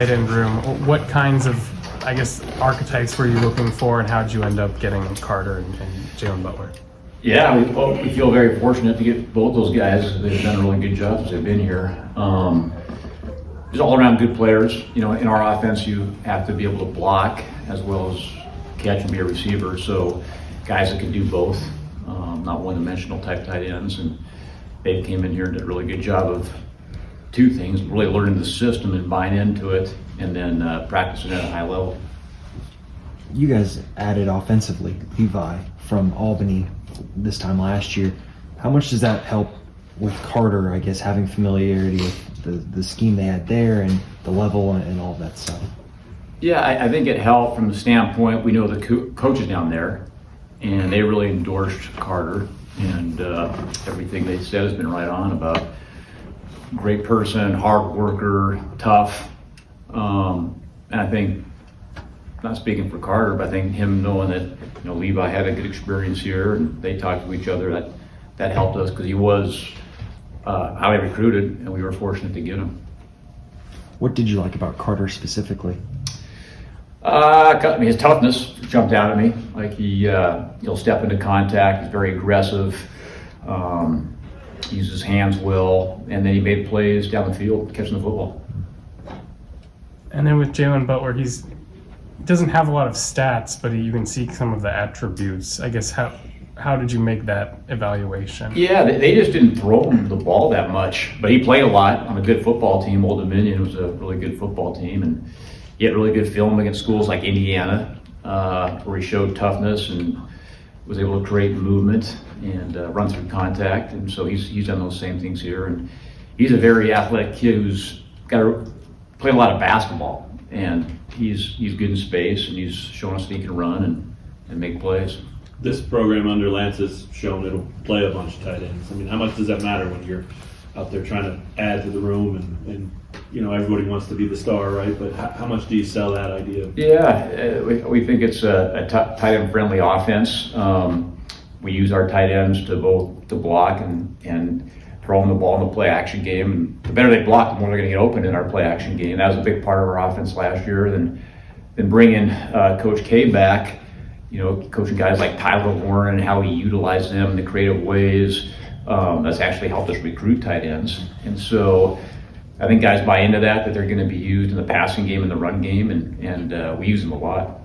tight end room. What kinds of, I guess, archetypes were you looking for, and how did you end up getting Carter and Jalen Butler? Yeah, we feel very fortunate to get both those guys. They've done a really good job since they've been here. Just all around good players. You know, in our offense, you have to be able to block as well as catch and be a receiver. So guys that can do both, not one-dimensional type tight ends. And they came in here and did a really good job of two things: really learning the system and buying into it, and then practicing at a high level. You guys added offensively Levi from Albany this time last year. How much does that help with Carter, I guess, having familiarity with the scheme they had there and the level and all that stuff? Yeah, I think it helped from the standpoint, we know the coaches down there, and they really endorsed Carter, and everything they said has been right on about great person, hard worker, tough. And I think, not speaking for Carter, but I think him knowing that Levi had a good experience here and they talked to each other, that helped us, because he was highly recruited and we were fortunate to get him. What did you like about Carter specifically? His toughness jumped out at me. Like he'll step into contact. He's very aggressive. Uses his hands well, and then he made plays down the field catching the football. And then with Jalen Butler, he doesn't have a lot of stats, but you can see some of the attributes. I guess how did you make that evaluation? Yeah, they just didn't throw him the ball that much, but he played a lot on a good football team. Old Dominion was a really good football team, and he had really good film against schools like Indiana, where he showed toughness and was able to create movement and run through contact. And so he's done those same things here. And he's a very athletic kid who's got to play a lot of basketball. And he's good in space, and he's shown us that he can run and make plays. This program under Lance has shown it'll play a bunch of tight ends. I mean, how much does that matter when you're out there trying to add to the room and everybody wants to be the star, right? But how much do you sell that idea? Yeah, we think it's a tight end friendly offense. We use our tight ends to block and throw them the ball in the play action game. And the better they block, the more they're going to get open in our play action game. That was a big part of our offense last year. Then bringing Coach K back, coaching guys like Tyler Warren and how he utilized them in the creative ways. That's actually helped us recruit tight ends. And so I think guys buy into that they're going to be used in the passing game and the run game, and we use them a lot.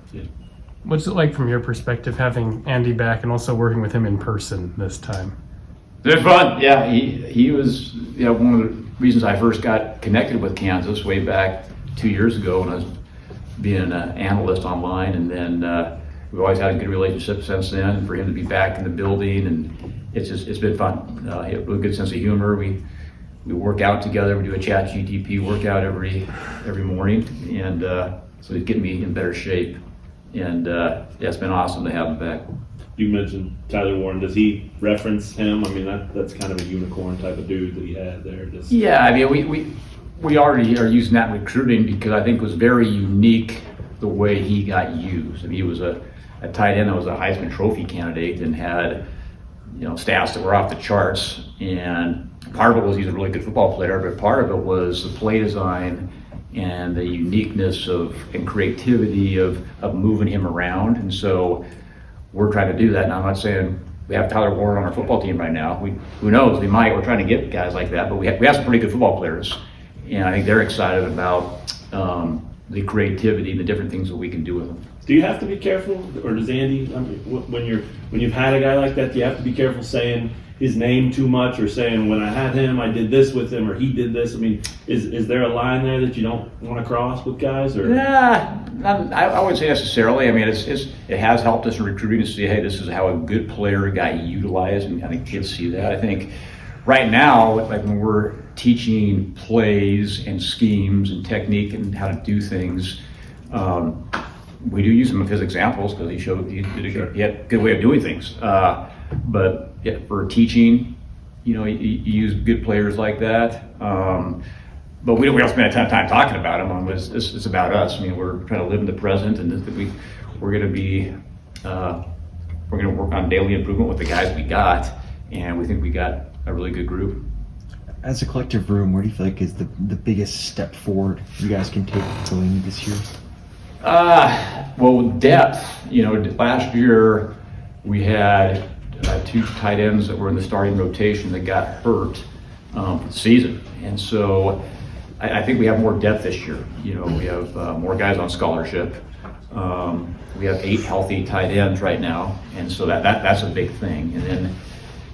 What's it like from your perspective having Andy back and also working with him in person this time? It's fun. Yeah, he was one of the reasons I first got connected with Kansas way back 2 years ago when I was being an analyst online, and then we've always had a good relationship since then. For him to be back in the building, and it's been fun. He has a really good sense of humor. We work out together. We do a chat GTP workout every morning, and so he's getting me in better shape. And it's been awesome to have him back. You mentioned Tyler Warren. Does he reference him? I mean, that's kind of a unicorn type of dude that he had there. Yeah, I mean, we already are using that in recruiting because I think it was very unique the way he got used. I mean, he was a tight end that was a Heisman Trophy candidate and had stats that were off the charts. And part of it was he's a really good football player, but part of it was the play design and the uniqueness and creativity of moving him around. And so we're trying to do that. And I'm not saying we have Tyler Warren on our football team right now. Who knows? We might. We're trying to get guys like that, but we have some pretty good football players, and I think they're excited about the creativity and the different things that we can do with them. Do you have to be careful, or does Andy? I mean, when you've had a guy like that, do you have to be careful saying his name too much, or saying when I had him, I did this with him, or he did this? I mean, is there a line there that you don't want to cross with guys? Or I wouldn't say necessarily. I mean, it has helped us in recruiting to see, hey, this is how a good player got utilized, and I think kids see that. I think right now, like when we're teaching plays and schemes and technique and how to do things, we do use some of his examples because he had a good way of doing things. But yeah, for teaching, you use good players like that. But we don't spend a ton of time talking about them. It's about us. I mean, we're trying to live in the present, and we're going to work on daily improvement with the guys we got, and we think we got a really good group. As a collective room, where do you feel like is the biggest step forward you guys can take going into this year? Well, depth. Last year we had 2 tight ends that were in the starting rotation that got hurt for the season, and so I think we have more depth this year. We have more guys on scholarship. We have 8 healthy tight ends right now, and so that's a big thing. And then,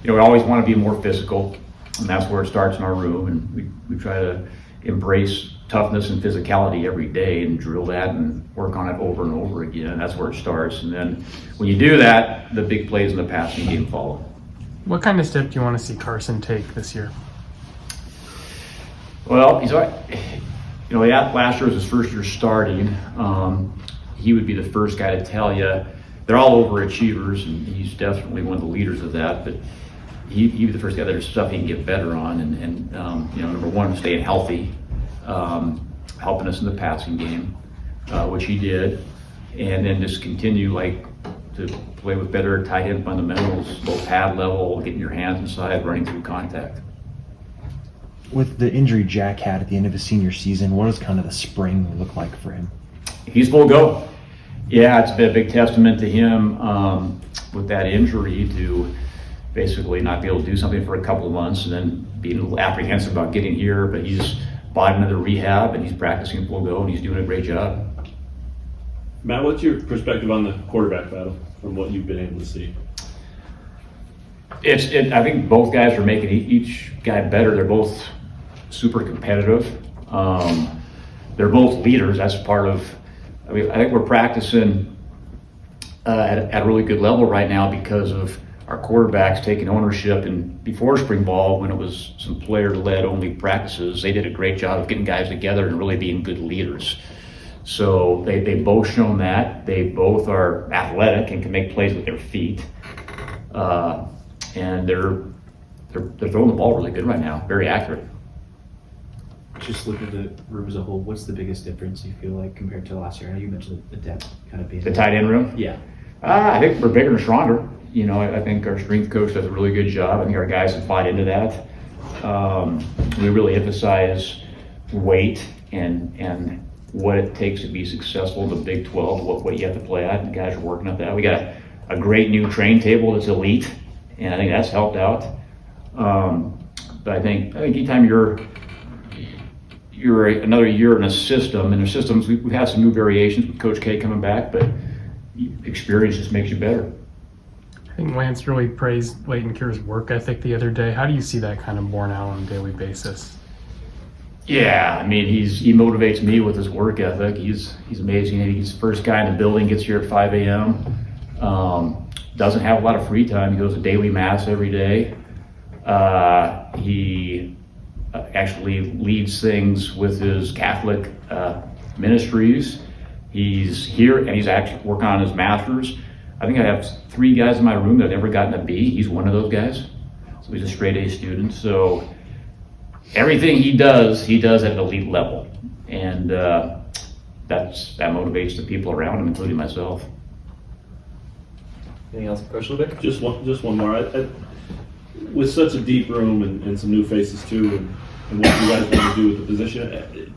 we always want to be more physical, and that's where it starts in our room. And we try to embrace toughness and physicality every day and drill that and work on it over and over again. That's where it starts. And then when you do that, the big plays in the passing game follow. What kind of step do you want to see Carson take this year? Well, last year was his first year starting. He would be the first guy to tell you they're all overachievers, and he's definitely one of the leaders of that. But he'd be the first guy. There's stuff he can get better on, and number one, staying healthy, helping us in the passing game, which he did, and then just continue to play with better tight end fundamentals, low pad level, getting your hands inside, running through contact. With the injury Jack had at the end of his senior season, what does kind of the spring look like for him? He's full go. Yeah, it's been a big testament to him with that injury to basically not be able to do something for a couple of months and then being a little apprehensive about getting here. But he's bought into the rehab and he's practicing full go and he's doing a great job. Matt, what's your perspective on the quarterback battle from what you've been able to see? I think both guys are making each guy better. They're both super competitive. They're both leaders. That's part of. I think we're practicing at a really good level right now because of our quarterbacks taking ownership. And before spring ball, when it was some player-led only practices, they did a great job of getting guys together and really being good leaders. So they both shown that. They both are athletic and can make plays with their feet. And they're throwing the ball really good right now, very accurate. Just look at the room as a whole. What's the biggest difference you feel like compared to last year? I know you mentioned the depth kind of being The tight end room? Yeah. I think we're bigger and stronger. I think our strength coach does a really good job. I think our guys have bought into that. We really emphasize weight and what it takes to be successful in the Big 12, what you have to play at, and the guys are working at that. We got a great new train table that's elite, and I think that's helped out. But I think anytime you're another year in a system, and the systems, we've had some new variations with Coach K coming back, but experience just makes you better. I think Lance really praised Leighton Cure's work ethic the other day. How do you see that kind of borne out on a daily basis? Yeah, he motivates me with his work ethic. He's amazing. He's the first guy in the building, gets here at 5 a.m. Doesn't have a lot of free time. He goes to daily mass every day. He actually leads things with his Catholic ministries. He's here and he's actually working on his master's. I think I have 3 guys in my room that have never gotten a B. He's one of those guys. So he's a straight A student. So everything he does at an elite level. And that motivates the people around him, including myself. Anything else, Coach Lubick? Just one more. With such a deep room and some new faces too, and what you guys want to do with the position,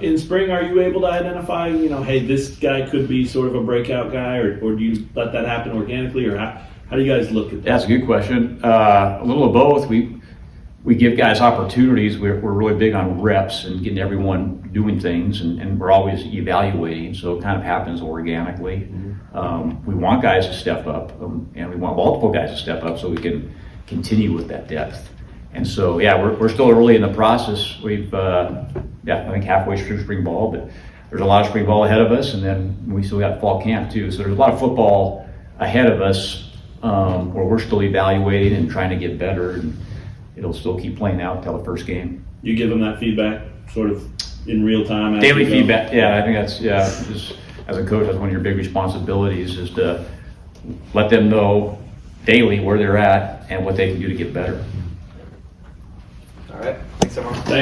in spring, are you able to identify, hey, this guy could be sort of a breakout guy, or do you let that happen organically, or how do you guys look at that? That's a good question. A little of both. We give guys opportunities. We're really big on reps and getting everyone doing things, and we're always evaluating, so it kind of happens organically. Mm-hmm. We want guys to step up, and we want multiple guys to step up so we can continue with that depth. And so, we're still early in the process. We've, I think halfway through spring ball, but there's a lot of spring ball ahead of us, and then we still got fall camp too. So there's a lot of football ahead of us where we're still evaluating and trying to get better, and it'll still keep playing out until the first game. You give them that feedback sort of in real time? Daily feedback, I think that's, just as a coach, that's one of your big responsibilities is to let them know daily where they're at and what they can do to get better. All right. Thanks, everyone.